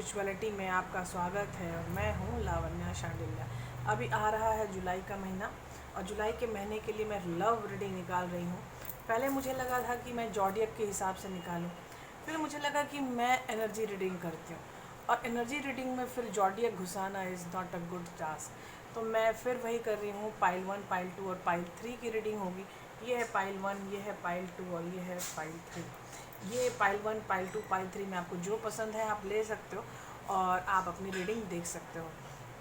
Spirituality में आपका स्वागत है और मैं हूँ लावण्या शांडिल्य। अभी आ रहा है जुलाई का महीना और जुलाई के महीने के लिए मैं लव रीडिंग निकाल रही हूँ। पहले मुझे लगा था कि मैं जॉडियक के हिसाब से निकालूं, फिर मुझे लगा कि मैं एनर्जी रीडिंग करती हूँ और एनर्जी रीडिंग में फिर जॉडियक घुसाना is not a good task. तो मैं फिर वही कर रही हूँ, पाइल 1, पाइल 2 और पाइल 3 की रीडिंग होगी। ये है पाइल 1, ये है पाइल 2 और ये है पाइल 3। ये पाइल 1, पाइल 2, पाइल 3 में आपको जो पसंद है आप ले सकते हो और आप अपनी रीडिंग देख सकते हो।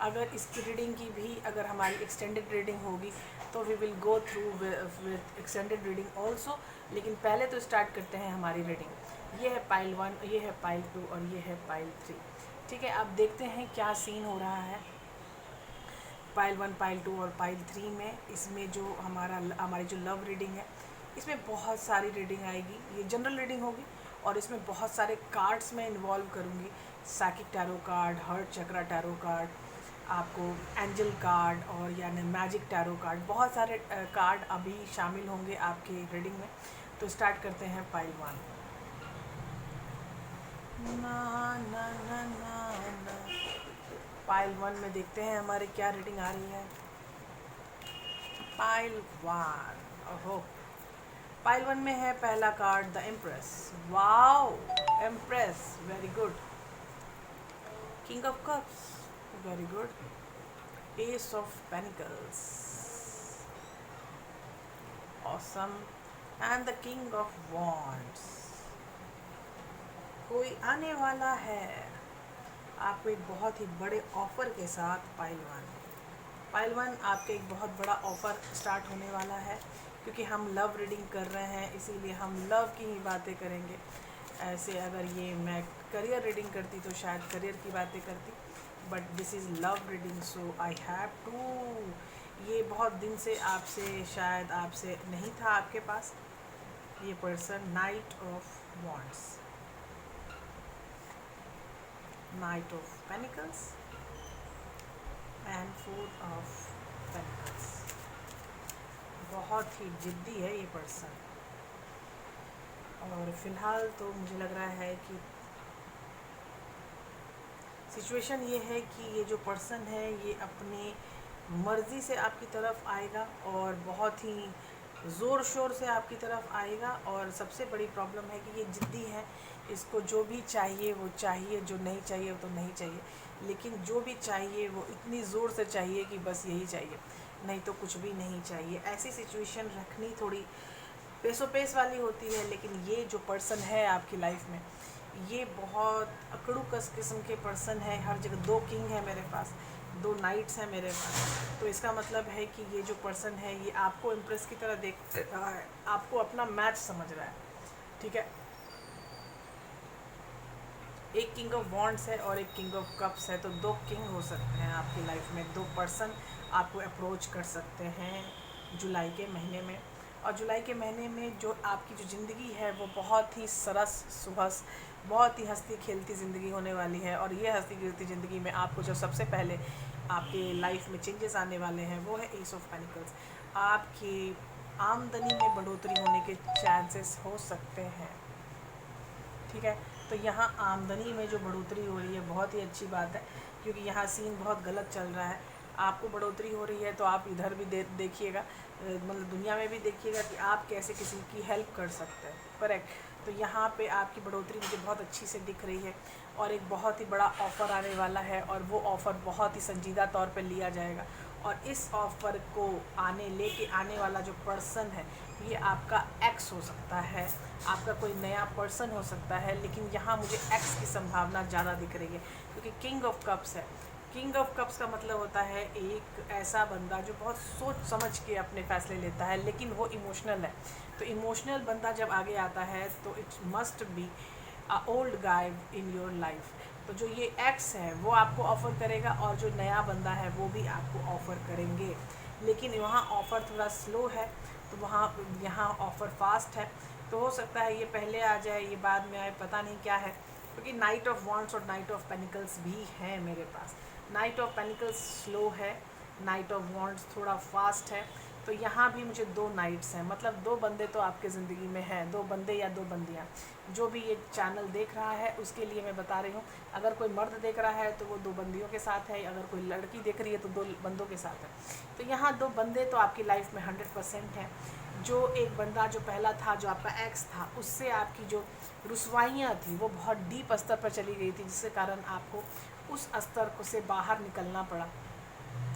अगर इसकी रीडिंग की भी अगर हमारी एक्सटेंडेड रीडिंग होगी तो we will go through with extended reading also, लेकिन पहले तो स्टार्ट करते हैं हमारी रीडिंग। ये है पाइल 1, ये है पाइल 2 और ये है पाइल 3। ठीक है, अब देखते हैं क्या सीन हो रहा है पाइल 1, पाइल 2 और पाइल 3 में। इसमें जो हमारी जो लव रीडिंग है, इसमें बहुत सारी रीडिंग आएगी। ये जनरल रीडिंग होगी और इसमें बहुत सारे कार्ड्स मैं इन्वॉल्व करूँगी। साइकिक टैरो कार्ड, हर्ट चक्रा टैरो कार्ड, आपको एंजल कार्ड और यानी मैजिक टैरो कार्ड, बहुत सारे कार्ड अभी शामिल होंगे आपके रीडिंग में। तो स्टार्ट करते हैं पाइल 1। ना ना ना ना ना। पाइल 1 में देखते हैं हमारे क्या रीडिंग आ रही है। पाइल 1, ओहो, पाइल 1 में है पहला card the empress. Wow, empress, very good. King of cups, very good. S of pentacles, awesome. And the king of wands. कोई आने वाला है आपको एक बहुत ही बड़े ऑफर के साथ। पाइल 1 आपके एक बहुत बड़ा ऑफ़र स्टार्ट होने वाला है, क्योंकि हम लव रीडिंग कर रहे हैं इसीलिए हम लव की ही बातें करेंगे। ऐसे अगर ये मैं करियर रीडिंग करती तो शायद करियर की बातें करती, but this is love reading so I have to. ये बहुत दिन से आपसे शायद आपसे नहीं था आपके पास ये person. Night of wands, night of pentacles and 4 of pentacles. बहुत ही जिद्दी है ये पर्सन और फिलहाल तो मुझे लग रहा है कि सिचुएशन ये है कि ये जो पर्सन है ये अपनी मर्ज़ी से आपकी तरफ आएगा और बहुत ही ज़ोर शोर से आपकी तरफ आएगा। और सबसे बड़ी प्रॉब्लम है कि ये जिद्दी है, इसको जो भी चाहिए वो चाहिए, जो नहीं चाहिए वो तो नहीं चाहिए, लेकिन जो भी चाहिए वो इतनी ज़ोर से चाहिए कि बस यही चाहिए, नहीं तो कुछ भी नहीं चाहिए। ऐसी सिचुएशन रखनी थोड़ी पेसो पेस वाली होती है, लेकिन ये जो पर्सन है आपकी लाइफ में ये बहुत अकड़ूकस किस्म के पर्सन है। हर जगह 2 किंग है मेरे पास, 2 नाइट्स हैं मेरे पास। तो इसका मतलब है कि ये जो पर्सन है ये आपको इम्प्रेस की तरह देख रहा है, आपको अपना मैच समझ रहा है। ठीक है, एक किंग ऑफ वॉन्ड्स है और एक किंग ऑफ कप्स है, तो 2 किंग हो सकते हैं आपकी लाइफ में। 2 पर्सन आपको अप्रोच कर सकते हैं जुलाई के महीने में। और जुलाई के महीने में जो आपकी जो ज़िंदगी है वो बहुत ही सरस सुहस, बहुत ही हंसती खेलती ज़िंदगी होने वाली है। और ये हंसती खेलती ज़िंदगी में आपको जो सबसे पहले आपके लाइफ में चेंजेस आने वाले हैं वो है एस ऑफ पेनिकल्स। आपकी आमदनी में बढ़ोतरी होने के चांसेस हो सकते हैं। ठीक है, तो यहाँ आमदनी में जो बढ़ोतरी हो रही है बहुत ही अच्छी बात है, क्योंकि यहाँ सीन बहुत गलत चल रहा है। आपको बढ़ोतरी हो रही है तो आप इधर भी देखिएगा, मतलब दुनिया में भी देखिएगा कि आप कैसे किसी की हेल्प कर सकते हैं। करेक्ट, तो यहाँ पे आपकी बढ़ोतरी मुझे बहुत अच्छी से दिख रही है और एक बहुत ही बड़ा ऑफ़र आने वाला है और वो ऑफ़र बहुत ही संजीदा तौर पे लिया जाएगा। और इस ऑफ़र को लेके आने वाला जो पर्सन है ये आपका एक्स हो सकता है, आपका कोई नया पर्सन हो सकता है, लेकिन यहाँ मुझे एक्स की संभावना ज़्यादा दिख रही है, क्योंकि किंग ऑफ कप्स है। किंग ऑफ कप्स का मतलब होता है एक ऐसा बंदा जो बहुत सोच समझ के अपने फैसले लेता है, लेकिन वो इमोशनल है। तो इमोशनल बंदा जब आगे आता है तो it must be a old guy in your life. तो जो ये एक्स है वो आपको ऑफ़र करेगा और जो नया बंदा है वो भी आपको ऑफ़र करेंगे, लेकिन वहाँ ऑफ़र थोड़ा स्लो है, तो वहाँ यहाँ ऑफ़र फास्ट है। तो हो सकता है ये पहले आ जाए, ये बाद में आए, पता नहीं क्या है, क्योंकि नाइट ऑफ वॉन्ड्स और नाइट ऑफ पेनिकल्स भी है मेरे पास। नाइट ऑफ पेनिकल्स स्लो है, नाइट ऑफ वॉन्ड्स थोड़ा फास्ट है। तो यहाँ भी मुझे 2 नाइट्स हैं, मतलब 2 बंदे तो आपके ज़िंदगी में हैं, 2 बंदे या 2 बंदियाँ। जो भी ये चैनल देख रहा है उसके लिए मैं बता रही हूँ। अगर कोई मर्द देख रहा है तो वो 2 बंदियों के साथ है, अगर कोई लड़की देख रही है तो 2 बंदों के साथ है। तो यहाँ 2 बंदे तो आपकी लाइफ में 100% हैं। जो एक बंदा जो पहला था, जो आपका एक्स था, उससे आपकी जो रुसवाइयाँ थी वो बहुत डीप स्तर पर चली गई थी, जिसके कारण आपको उस स्तर को से बाहर निकलना पड़ा।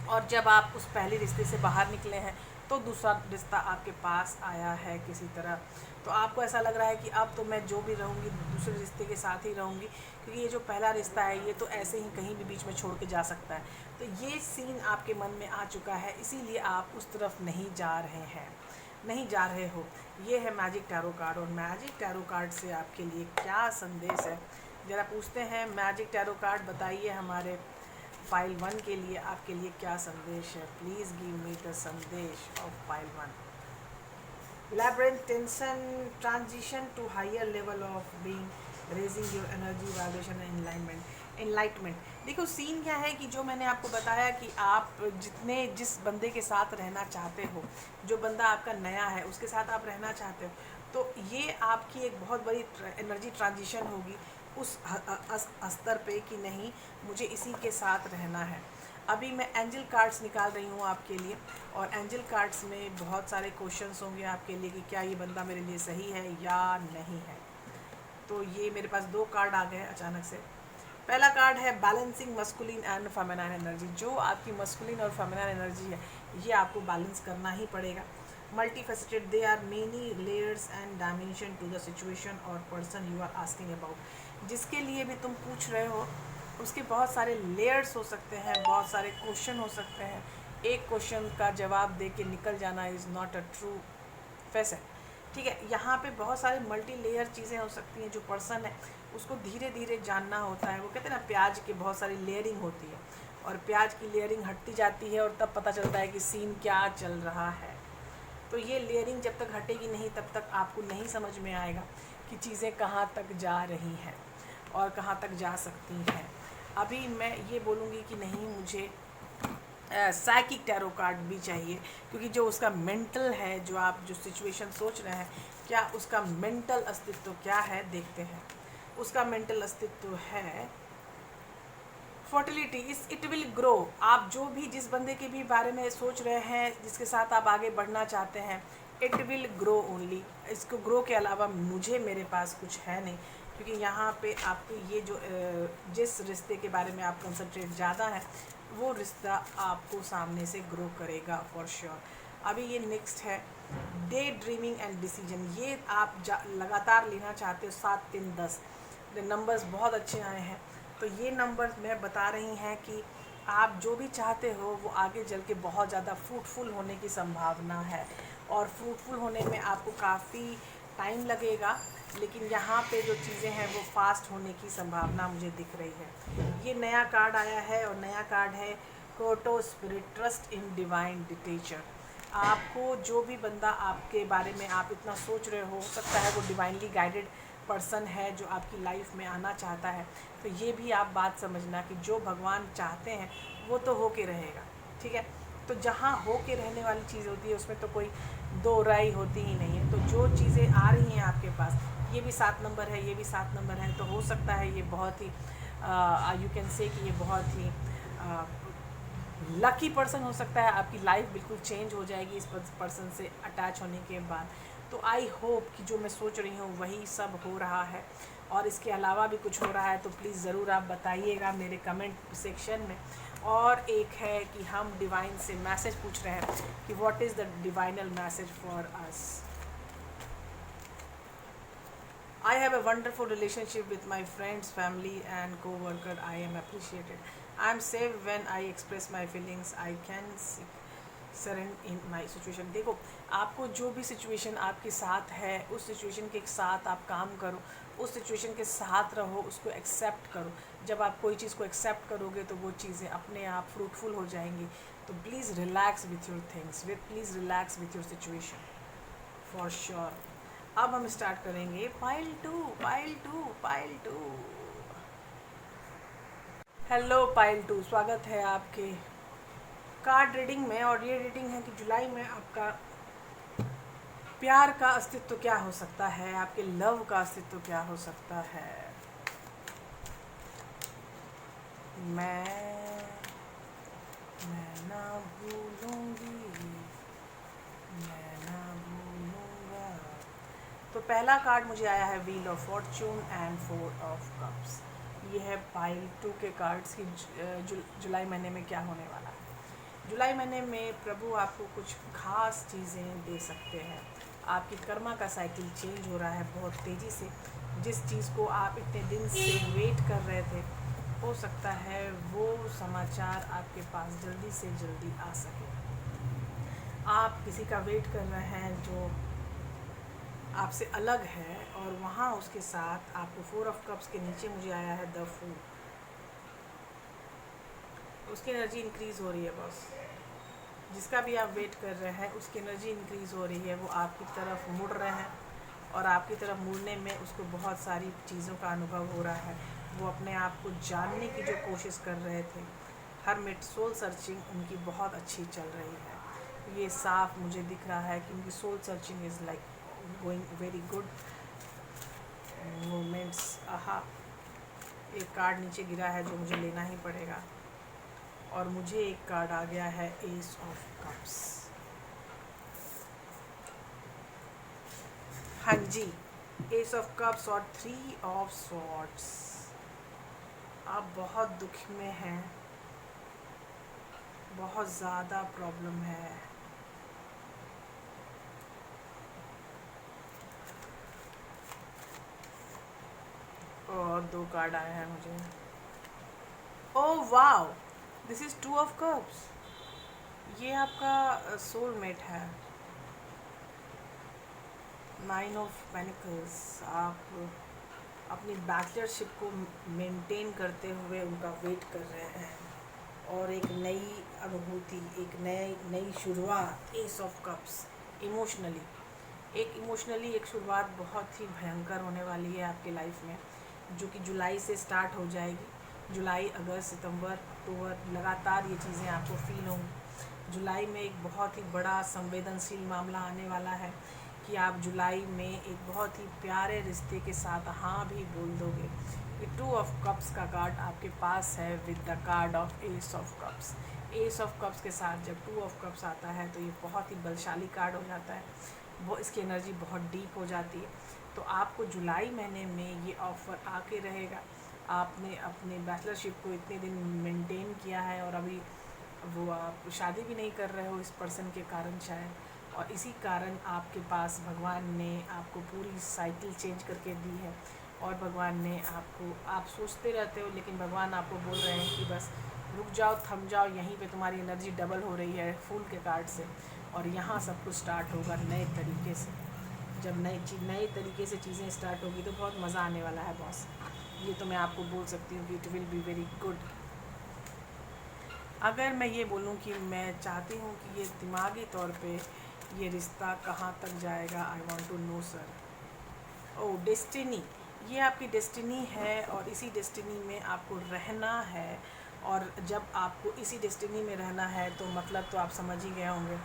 और जब आप उस पहले रिश्ते से बाहर निकले हैं तो दूसरा रिश्ता आपके पास आया है किसी तरह। तो आपको ऐसा लग रहा है कि अब तो मैं जो भी रहूँगी दूसरे रिश्ते के साथ ही रहूँगी, क्योंकि ये जो पहला रिश्ता है ये तो ऐसे ही कहीं भी बीच में छोड़ के जा सकता है। तो ये सीन आपके मन में आ चुका है, इसीलिए आप उस तरफ नहीं जा रहे हैं, नहीं जा रहे हो। ये है मैजिक टैरो कार्ड, और मैजिक टैरो कार्ड से आपके लिए क्या संदेश है ज़रा पूछते हैं। मैजिक टैरो कार्ड बताइए हमारे फाइल 1 के लिए आपके लिए क्या संदेश है। प्लीज़ गिव मी द संदेश of file 1। Labyrinth, tension, transition to higher level of being, raising your energy, vibration and enlightenment. देखो सीन क्या है कि जो मैंने आपको बताया कि आप जिस बंदे के साथ रहना चाहते हो, जो बंदा आपका नया है उसके साथ आप रहना चाहते हो, तो ये आपकी एक बहुत बड़ी एनर्जी ट्रांजिशन होगी उस स्तर पे कि नहीं मुझे इसी के साथ रहना है। अभी मैं एंजल कार्ड्स निकाल रही हूँ आपके लिए, और एंजल कार्ड्स में बहुत सारे क्वेश्चंस होंगे आपके लिए कि क्या ये बंदा मेरे लिए सही है या नहीं है। तो ये मेरे पास 2 कार्ड आ गए अचानक से। पहला कार्ड है balancing masculine and feminine energy. जो आपकी मस्कुलिन और फेमिनाइन एनर्जी है ये आपको बैलेंस करना ही पड़ेगा। Multifaceted, they are many layers and dimension to the situation और person you are asking about. जिसके लिए भी तुम पूछ रहे हो उसके बहुत सारे लेयर्स हो सकते हैं, बहुत सारे क्वेश्चन हो सकते हैं। एक क्वेश्चन का जवाब दे के निकल जाना is not a true facet, ठीक है। यहाँ पे बहुत सारे मल्टी लेयर चीज़ें हो सकती हैं। जो पर्सन है उसको धीरे धीरे जानना होता है। वो कहते हैं ना प्याज की बहुत सारी लेयरिंग होती है, और प्याज की लेयरिंग हटती जाती है और तब पता चलता है कि सीन क्या चल रहा है। तो ये लेयरिंग जब तक हटेगी नहीं तब तक आपको नहीं समझ में आएगा कि चीज़ें कहाँ तक जा रही हैं और कहाँ तक जा सकती हैं। अभी मैं ये बोलूँगी कि नहीं मुझे साइकिक टैरो कार्ड भी चाहिए, क्योंकि जो उसका मेंटल है, जो आप जो सिचुएशन सोच रहे हैं, क्या उसका मेंटल अस्तित्व क्या है देखते हैं। उसका मेंटल अस्तित्व है फर्टिलिटी, इट विल ग्रो। आप जो भी जिस बंदे के भी बारे में सोच रहे हैं, जिसके साथ आप आगे बढ़ना चाहते हैं, इट विल ग्रो ओनली। इसको ग्रो के अलावा मुझे मेरे पास कुछ है नहीं, क्योंकि यहाँ पे आपको ये जो जिस रिश्ते के बारे में आप कंसंट्रेट ज़्यादा है वो रिश्ता आपको सामने से ग्रो करेगा फॉर श्योर। अभी ये नेक्स्ट है डे ड्रीमिंग एंड डिसीजन। ये आप लगातार लेना चाहते हो 7, 3, 10 नंबर्स बहुत अच्छे आए हैं। तो ये नंबर मैं बता रही हैं कि आप जो भी चाहते हो वो आगे चल के बहुत ज़्यादा फ्रूटफुल होने की संभावना है, और फ्रूटफुल होने में आपको काफ़ी टाइम लगेगा, लेकिन यहाँ पे जो चीज़ें हैं वो फास्ट होने की संभावना मुझे दिख रही है। ये नया कार्ड आया है, और नया कार्ड है कोटो स्पिरिट, ट्रस्ट इन डिवाइन डिटेचर। आपको जो भी बंदा आपके बारे में आप इतना सोच रहे हो सकता है वो डिवाइनली गाइडेड पर्सन है जो आपकी लाइफ में आना चाहता है। तो ये भी आप बात समझना कि जो भगवान चाहते हैं वो तो हो के रहेगा, ठीक है। तो जहाँ हो के रहने वाली चीज़ होती है उसमें तो कोई दो राय होती ही नहीं है। तो जो चीज़ें आ रही हैं आपके पास, ये भी 7 नंबर है, ये भी 7 नंबर है, तो हो सकता है ये बहुत ही यू कैन से कि ये बहुत ही लकी पर्सन हो सकता है। आपकी लाइफ बिल्कुल चेंज हो जाएगी इस पर्सन से अटैच होने के बाद। तो आई होप कि जो मैं सोच रही हूँ वही सब हो रहा है, और इसके अलावा भी कुछ हो रहा है तो प्लीज़ ज़रूर आप बताइएगा मेरे कमेंट सेक्शन में। और एक है कि हम डिवाइन से मैसेज पूछ रहे हैं कि what is the divine message for us. I have a wonderful relationship with my friends, family and co-worker. I am appreciated. I am safe when I express my feelings. I can surrender in my situation. देखो आपको जो भी situation आपके साथ है उस situation के साथ आप काम करो, उस सिचुएशन के साथ रहो, उसको एक्सेप्ट करो। जब आप कोई चीज़ को एक्सेप्ट करोगे तो वो चीज़ें अपने आप फ्रूटफुल हो जाएंगी। तो please relax with your things, please relax with your situation for sure. अब हम स्टार्ट करेंगे पाइल 2। हेलो पाइल 2, स्वागत है आपके कार्ड रीडिंग में, और ये रीडिंग है कि जुलाई में आपका प्यार का अस्तित्व क्या हो सकता है, आपके लव का अस्तित्व क्या हो सकता है। मैं ना भूलूंगी, मैं ना भूलूंगा। तो पहला कार्ड मुझे आया है wheel of Fortune and 4 of cups. ये है पाइल 2 के कार्ड्स की जुलाई महीने में क्या होने वाला है। जुलाई महीने में प्रभु आपको कुछ खास चीज़ें दे सकते हैं। आपकी कर्मा का साइकिल चेंज हो रहा है बहुत तेज़ी से। जिस चीज़ को आप इतने दिन से वेट कर रहे थे, हो सकता है वो समाचार आपके पास जल्दी से जल्दी आ सके। आप किसी का वेट कर रहे हैं जो आपसे अलग है, और वहाँ उसके साथ आपको 4 ऑफ कप्स के नीचे मुझे आया है द फूल। उसकी एनर्जी इंक्रीज़ हो रही है बॉस। जिसका भी आप वेट कर रहे हैं उसकी एनर्जी इंक्रीज़ हो रही है। वो आपकी तरफ मुड़ रहे हैं, और आपकी तरफ मुड़ने में उसको बहुत सारी चीज़ों का अनुभव हो रहा है। वो अपने आप को जानने की जो कोशिश कर रहे थे, हरमिट सोल सर्चिंग उनकी बहुत अच्छी चल रही है। ये साफ मुझे दिख रहा है कि उनकी soul searching is like going very good moments. आहा, एक कार्ड नीचे गिरा है जो मुझे लेना ही पड़ेगा, और मुझे एक कार्ड आ गया है एस ऑफ कप्स। हाँ जी, एस ऑफ कप्स और 3 ऑफ स्वॉर्ड्स। आप बहुत दुख में हैं, बहुत ज़्यादा प्रॉब्लम है। और 2 कार्ड आए हैं मुझे। Oh wow, this is 2 of cups. ये आपका सोलमेट है। 9 ऑफ पेनिकल्स। आप अपनी बैचलरशिप को मेंटेन करते हुए उनका वेट कर रहे हैं, और एक नई अनुभूति, एक नई शुरुआत। S of cups. इमोशनली एक शुरुआत बहुत ही भयंकर होने वाली है आपके लाइफ में, जो कि जुलाई से स्टार्ट हो जाएगी। जुलाई, अगस्त, सितंबर, अक्टूबर, लगातार ये चीज़ें आपको फील होंगी। जुलाई में एक बहुत ही बड़ा संवेदनशील मामला आने वाला है कि आप जुलाई में एक बहुत ही प्यारे रिश्ते के साथ हाँ भी बोल दोगे। ये 2 ऑफ कप्स का कार्ड आपके पास है with the card of S of cups. S of cups के साथ जब 2 ऑफ कप्स आता है तो ये बहुत ही बलशाली कार्ड हो जाता है। वो इसकी एनर्जी बहुत डीप हो जाती है। तो आपको जुलाई महीने में ये ऑफ़र आके रहेगा। आपने अपने बैचलरशिप को इतने दिन मेंटेन किया है, और अभी वो आप शादी भी नहीं कर रहे हो इस पर्सन के कारण शायद, और इसी कारण आपके पास भगवान ने आपको पूरी साइकिल चेंज करके दी है। और भगवान ने आपको, आप सोचते रहते हो लेकिन भगवान आपको बोल रहे हैं कि बस रुक जाओ, थम जाओ, यहीं पे तुम्हारी एनर्जी डबल हो रही है फूल के कार्ड से, और यहाँ सब कुछ स्टार्ट होगा नए तरीके से। जब नए तरीके से चीज़ें स्टार्ट होगी तो बहुत मज़ा आने वाला है बॉस। ये तो मैं आपको बोल सकती हूँ कि it will be very good. अगर मैं ये बोलूँ कि मैं चाहती हूँ कि ये दिमागी तौर पे ये रिश्ता कहाँ तक जाएगा, I want to know sir. Oh, destiny. ये आपकी डेस्टिनी है, और इसी डेस्टिनी में आपको रहना है। और जब आपको इसी डेस्टिनी में रहना है तो मतलब तो आप समझ ही गए होंगे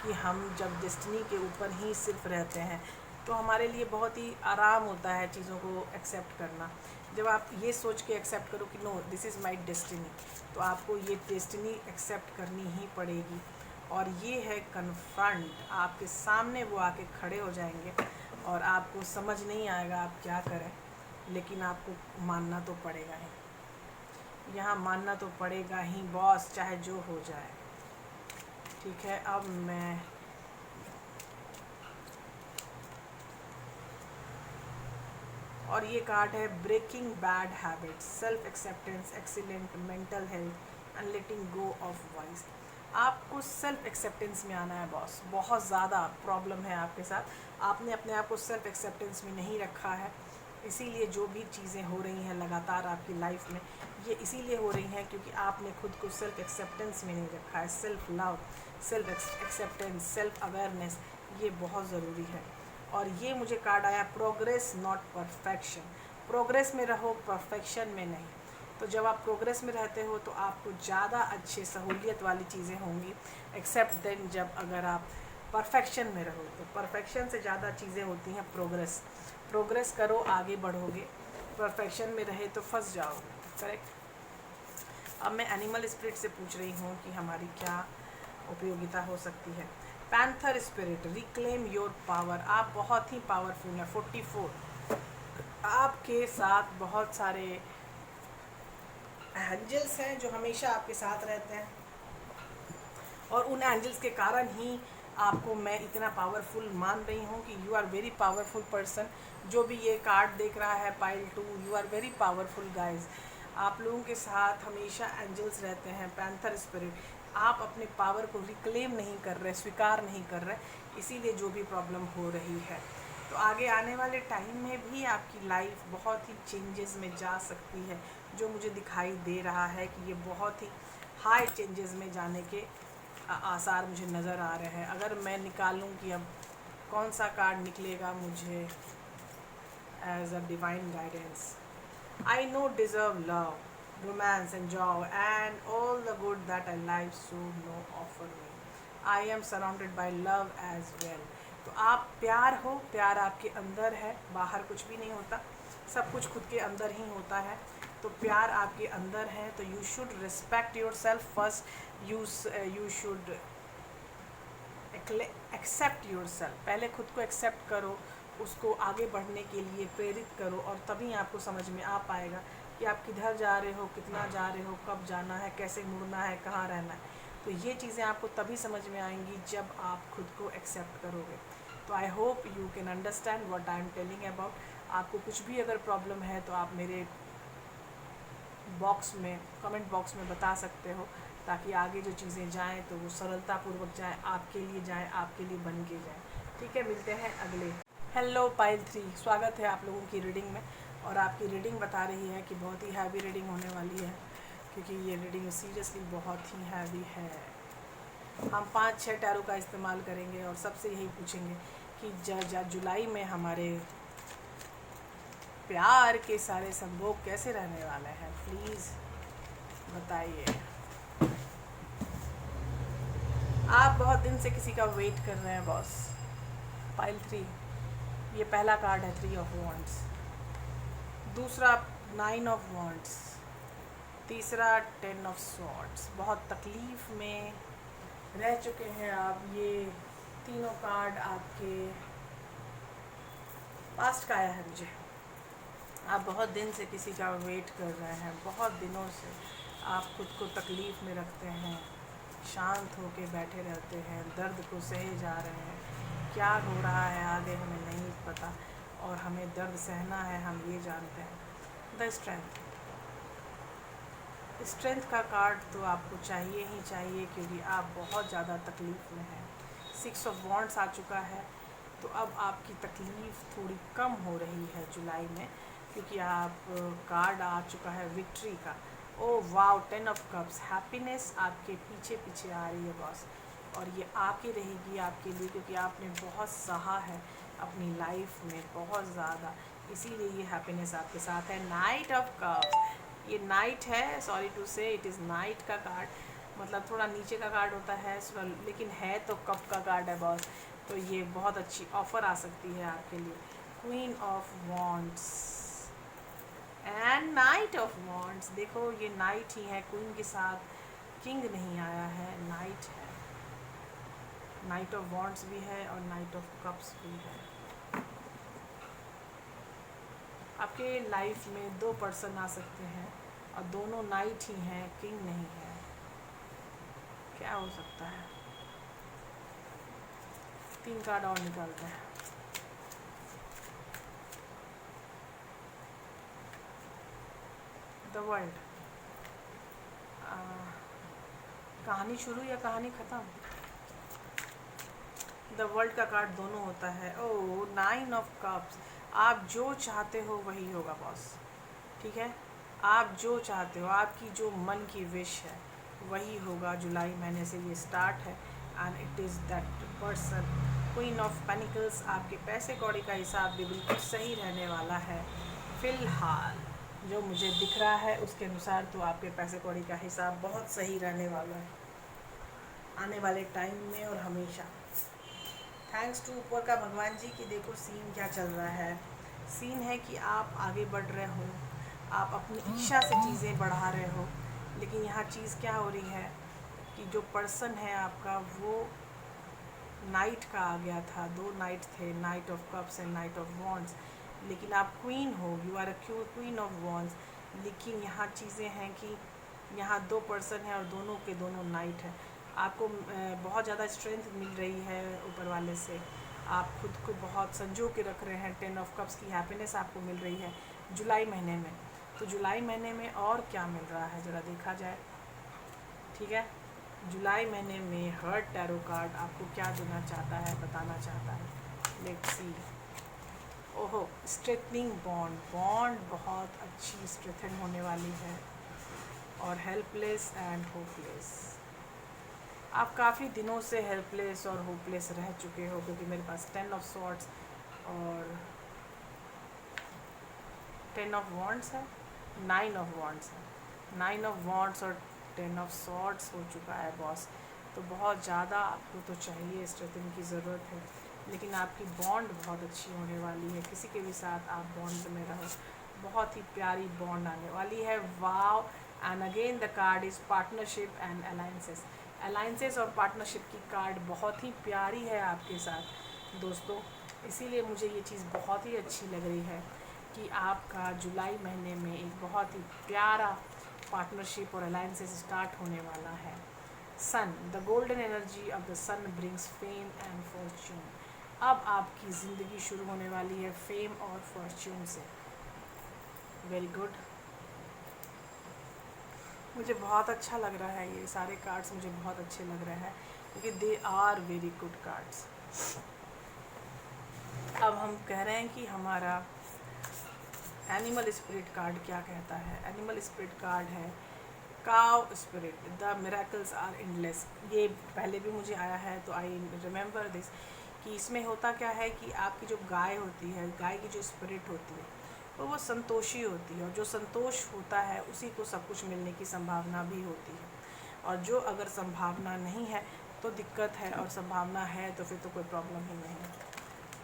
कि हम जब डेस्टिनी के ऊपर ही सिर्फ रहते हैं तो हमारे लिए बहुत ही आराम होता है चीज़ों को एक्सेप्ट करना। जब आप ये सोच के एक्सेप्ट करो कि no this is my destiny, तो आपको ये डेस्टिनी एक्सेप्ट करनी ही पड़ेगी। और ये है कन्फ्रंट, आपके सामने वो आके खड़े हो जाएंगे, और आपको समझ नहीं आएगा आप क्या करें, लेकिन आपको मानना तो पड़ेगा ही। यहाँ मानना तो पड़ेगा ही बॉस, चाहे जो हो जाए। ठीक है, अब मैं और ये कार्ड है breaking bad habits, self acceptance, excellent mental health and letting go of vice. आपको सेल्फ एक्सेप्टेंस में आना है बॉस। बहुत ज़्यादा प्रॉब्लम है आपके साथ, आपने अपने आप को सेल्फ एक्सेप्टेंस में नहीं रखा है। इसीलिए जो भी चीज़ें हो रही हैं लगातार आपकी लाइफ में, ये इसीलिए हो रही हैं क्योंकि आपने खुद को सेल्फ एक्सेप्टेंस में नहीं रखा है। Self love, self acceptance, self awareness, ये बहुत ज़रूरी है। और ये मुझे कार्ड आया प्रोग्रेस नॉट परफेक्शन। प्रोग्रेस में रहो, परफेक्शन में नहीं। तो जब आप प्रोग्रेस में रहते हो तो आपको ज़्यादा अच्छे सहूलियत वाली चीज़ें होंगी, एक्सेप्ट देन जब अगर आप परफेक्शन में रहो। तो परफेक्शन से ज़्यादा चीज़ें होती हैं प्रोग्रेस। प्रोग्रेस करो, आगे बढ़ोगे। परफेक्शन में रहे तो फंस जाओगे। करेक्ट। अब मैं एनिमल स्पिरिट से पूछ रही हूँ कि हमारी क्या उपयोगिता हो सकती है। Panther spirit, reclaim your power. आप बहुत ही पावरफुल हैं। 44, आपके साथ बहुत सारे एंजल्स हैं जो हमेशा आपके साथ रहते हैं, और उन एंजल्स के कारण ही आपको मैं इतना पावरफुल मान रही हूँ कि you are very powerful person. जो भी ये कार्ड देख रहा है pile 2, you are very powerful guys. आप लोगों के साथ हमेशा एंजल्स रहते हैं। पैंथर स्पिरिट, आप अपने पावर को रिक्लेम नहीं कर रहे, स्वीकार नहीं कर रहे, इसीलिए जो भी प्रॉब्लम हो रही है। तो आगे आने वाले टाइम में भी आपकी लाइफ बहुत ही चेंजेस में जा सकती है, जो मुझे दिखाई दे रहा है कि ये बहुत ही हाई चेंजेस में जाने के आसार मुझे नज़र आ रहे हैं। अगर मैं निकालूं कि अब कौन सा कार्ड निकलेगा मुझे as a divine guidance. I no deserve love, romance and joy and all the good that I life so no offer me. I am surrounded by love as well. तो आप प्यार हो, प्यार आपके अंदर है, बाहर कुछ भी नहीं होता, सब कुछ खुद के अंदर ही होता है। तो प्यार आपके अंदर है, तो you should respect yourself first. You should accept yourself. पहले खुद को एक्सेप्ट करो, उसको आगे बढ़ने के लिए प्रेरित करो, और तभी आपको समझ में आ पाएगा कि आप किधर जा रहे हो, कितना जा रहे हो, कब जाना है, कैसे मुड़ना है, कहाँ रहना है। तो ये चीज़ें आपको तभी समझ में आएंगी जब आप खुद को एक्सेप्ट करोगे। तो I hope you can understand what I am telling about. आपको कुछ भी अगर प्रॉब्लम है तो आप मेरे बॉक्स में, कमेंट बॉक्स में बता सकते हो, ताकि आगे जो चीज़ें जाएं तो वो सरलतापूर्वक जाएं, आपके लिए जाएं, आपके लिए बन के जाएं। ठीक है, मिलते हैं अगले। हेलो पाइल 3, स्वागत है आप लोगों की रीडिंग में। और आपकी रीडिंग बता रही है कि बहुत ही हैवी रीडिंग होने वाली है, क्योंकि ये रीडिंग सीरियसली बहुत ही हैवी है। हम 5-6 टैरो का इस्तेमाल करेंगे और सबसे यही पूछेंगे कि जुलाई में हमारे प्यार के सारे संभोग कैसे रहने वाले हैं, प्लीज़ बताइए। आप बहुत दिन से किसी का वेट कर रहे हैं बॉस। पाइल 3, ये पहला कार्ड है 3 ऑफ वॉन्ड्स, दूसरा 9 ऑफ वॉन्ड्स, तीसरा 10 ऑफ स्वॉर्ड्स। बहुत तकलीफ़ में रह चुके हैं आप। ये तीनों कार्ड आपके पास्ट का आया है मुझे। आप बहुत दिन से किसी का वेट कर रहे हैं, बहुत दिनों से आप खुद को तकलीफ़ में रखते हैं, शांत होके बैठे रहते हैं, दर्द को सहे जा रहे हैं। क्या हो रहा है आगे हमें नहीं पता, और हमें दर्द सहना है, हम ये जानते हैं। द स्ट्रेंथ, स्ट्रेंथ का कार्ड तो आपको चाहिए ही चाहिए, क्योंकि आप बहुत ज़्यादा तकलीफ़ में हैं। 6 ऑफ वॉन्ड्स आ चुका है, तो अब आपकी तकलीफ़ थोड़ी कम हो रही है जुलाई में, क्योंकि आप कार्ड आ चुका है विक्ट्री का। Oh wow, 10 of cups, happiness आपके पीछे पीछे आ रही है बॉस, और ये आके रहेगी आपके लिए, क्योंकि आपने बहुत सहा है अपनी लाइफ में, बहुत ज़्यादा, इसीलिए ये हैप्पीनेस आपके साथ है। नाइट ऑफ कप्स, ये नाइट है, सॉरी टू से इट इज़ नाइट का कार्ड, मतलब थोड़ा नीचे का कार्ड होता है, लेकिन है तो कप का कार्ड है बॉस। तो ये बहुत अच्छी ऑफ़र आ सकती है आपके लिए। Queen of wands and knight of wands, देखो ये नाइट ही है, क्वीन के साथ किंग नहीं आया है, नाइट है। नाइट ऑफ वॉन्ड्स भी है और नाइट ऑफ कप्स भी है। आपके लाइफ में 2 पर्सन आ सकते हैं, और दोनों नाइट ही हैं, किंग नहीं है। क्या हो सकता है? 3 कार्ड और निकालते हैं। द वर्ल्ड, कहानी शुरू या कहानी ख़त्म? द वर्ल्ड का कार्ड दोनों होता है। ओह, 9 ऑफ कप्स, आप जो चाहते हो वही होगा बॉस। ठीक है, आप जो चाहते हो, आपकी जो मन की विश है वही होगा। जुलाई महीने से ये स्टार्ट है, and it is that person. Queen of pentacles, आपके पैसे कौड़ी का हिसाब भी बिल्कुल सही रहने वाला है फ़िलहाल। जो मुझे दिख रहा है उसके अनुसार तो आपके पैसे कौड़ी का हिसाब बहुत सही रहने वाला है आने वाले टाइम में और हमेशा। थैंक्स टू ऊपर का भगवान जी कि देखो सीन क्या चल रहा है। सीन है कि आप आगे बढ़ रहे हो, आप अपनी इच्छा से चीज़ें बढ़ा रहे हो, लेकिन यहाँ चीज़ क्या हो रही है कि जो पर्सन है आपका वो नाइट का आ गया था, 2 नाइट थे, knight of cups and knight of wands, लेकिन आप क्वीन हो, you are a queen of wands. लेकिन यहाँ चीज़ें हैं कि यहाँ 2 पर्सन हैं और दोनों के दोनों नाइट है। आपको बहुत ज़्यादा स्ट्रेंथ मिल रही है ऊपर वाले से, आप खुद को बहुत संजो के रख रहे हैं। 10 ऑफ कप्स की हैप्पीनेस आपको मिल रही है जुलाई महीने में। तो जुलाई महीने में और क्या मिल रहा है ज़रा देखा जाए, ठीक है। जुलाई महीने में हर्ट टैरो कार्ड आपको क्या देना चाहता है, बताना चाहता है। Let's see. ओहो, स्ट्रेटनिंग बॉन्ड, बॉन्ड बहुत अच्छी स्ट्रेथन होने वाली है। और हेल्पलेस एंड होपलेस, आप काफ़ी दिनों से हेल्पलेस और होपलेस रह चुके हो, क्योंकि मेरे पास 10 ऑफ सॉर्ड्स और 10 ऑफ वॉन्ड्स है, 9 ऑफ वॉन्ड्स है। 9 ऑफ वॉन्ड्स और 10 ऑफ सॉर्ड्स हो चुका है बॉस। तो बहुत ज़्यादा आपको तो चाहिए, स्ट्रेथिंग की ज़रूरत है, लेकिन आपकी बॉन्ड बहुत अच्छी होने वाली है। किसी के भी साथ आप बॉन्ड में रहो, बहुत ही प्यारी बॉन्ड आने वाली है। Wow. And again the card is partnership and alliances. Alliances और पार्टनरशिप की कार्ड बहुत ही प्यारी है आपके साथ दोस्तों, इसीलिए मुझे ये चीज़ बहुत ही अच्छी लग रही है कि आपका जुलाई महीने में एक बहुत ही प्यारा पार्टनरशिप और अलाइंसेस स्टार्ट होने वाला है। Sun, the golden energy of the sun brings fame and fortune. अब आपकी ज़िंदगी शुरू होने वाली है फेम और फॉर्च्यून से। वेरी गुड, मुझे बहुत अच्छा लग रहा है, ये सारे कार्ड्स मुझे बहुत अच्छे लग रहे हैं क्योंकि they are very good cards. अब हम कह रहे हैं कि हमारा एनिमल स्पिरिट कार्ड क्या कहता है। एनिमल स्पिरिट कार्ड है cow spirit, the miracles are endless. ये पहले भी मुझे आया है तो आई रिमेंबर दिस, कि इसमें होता क्या है कि आपकी जो गाय होती है, गाय की जो स्पिरिट होती है तो वो संतोषी होती है, और जो संतोष होता है उसी को सब कुछ मिलने की संभावना भी होती है। और जो अगर संभावना नहीं है तो दिक्कत है, और संभावना है तो फिर तो कोई प्रॉब्लम ही नहीं है।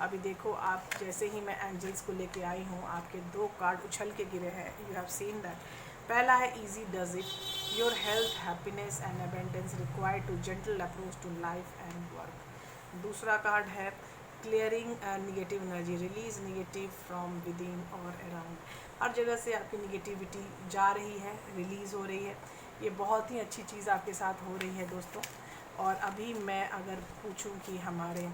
अभी देखो, आप जैसे ही मैं एंजल्स को लेके आई हूँ, आपके 2 कार्ड उछल के गिरे हैं। You have seen that. पहला है easy does it, your health, happiness and abundance required to gentle approach to life and work. दूसरा कार्ड है clearing negative energy, release negative from within और अराउंड। हर जगह से आपकी निगेटिविटी जा रही है, रिलीज़ हो रही है। ये बहुत ही अच्छी चीज़ आपके साथ हो रही है दोस्तों। और अभी मैं अगर पूछूं कि हमारे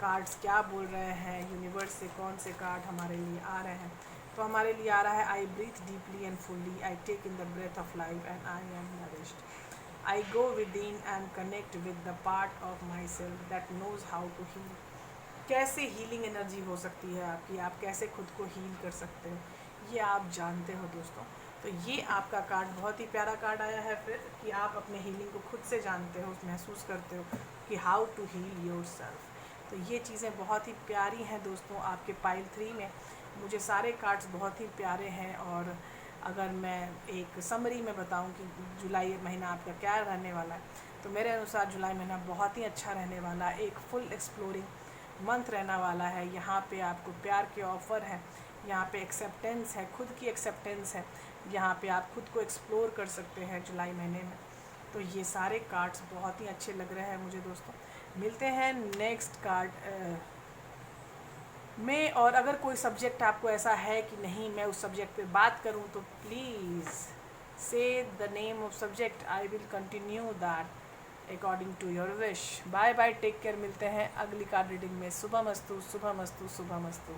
कार्ड्स क्या बोल रहे हैं, यूनिवर्स से कौन से कार्ड हमारे लिए आ रहे हैं, तो हमारे लिए आ रहा है I breathe deeply and fully, I take in the breath of life and I am nourished, I go within and connect with the part of myself that knows how to heal. कैसे healing energy हो सकती है आपकी, आप कैसे खुद को heal कर सकते हो, ये आप जानते हो दोस्तों। तो ये आपका कार्ड बहुत ही प्यारा कार्ड आया है फिर, कि आप अपने हीलिंग को खुद से जानते हो, महसूस करते हो कि how to heal yourself. तो ये चीज़ें बहुत ही प्यारी हैं दोस्तों। आपके पाइल 3 में मुझे सारे कार्ड्स बहुत ही प्यारे हैं। और अगर मैं एक समरी में बताऊं कि जुलाई महीना आपका क्या रहने वाला है, तो मेरे अनुसार जुलाई महीना बहुत ही अच्छा रहने वाला है। एक फुल एक्सप्लोरिंग मंथ रहने वाला है। यहाँ पे आपको प्यार के ऑफ़र है, यहाँ पे एक्सेप्टेंस है, खुद की एक्सेप्टेंस है, यहाँ पे आप खुद को एक्सप्लोर कर सकते हैं जुलाई महीने में। तो ये सारे कार्ड्स बहुत ही अच्छे लग रहे हैं मुझे दोस्तों। मिलते हैं नेक्स्ट कार्ड में। और अगर कोई सब्जेक्ट आपको ऐसा है कि नहीं मैं उस सब्जेक्ट पे बात करूं, तो please say the name of subject, I will continue that according to your wish. Bye bye, take care. मिलते हैं अगली कार्ड रीडिंग में। शुभमस्तु, शुभमस्तु, शुभमस्तु।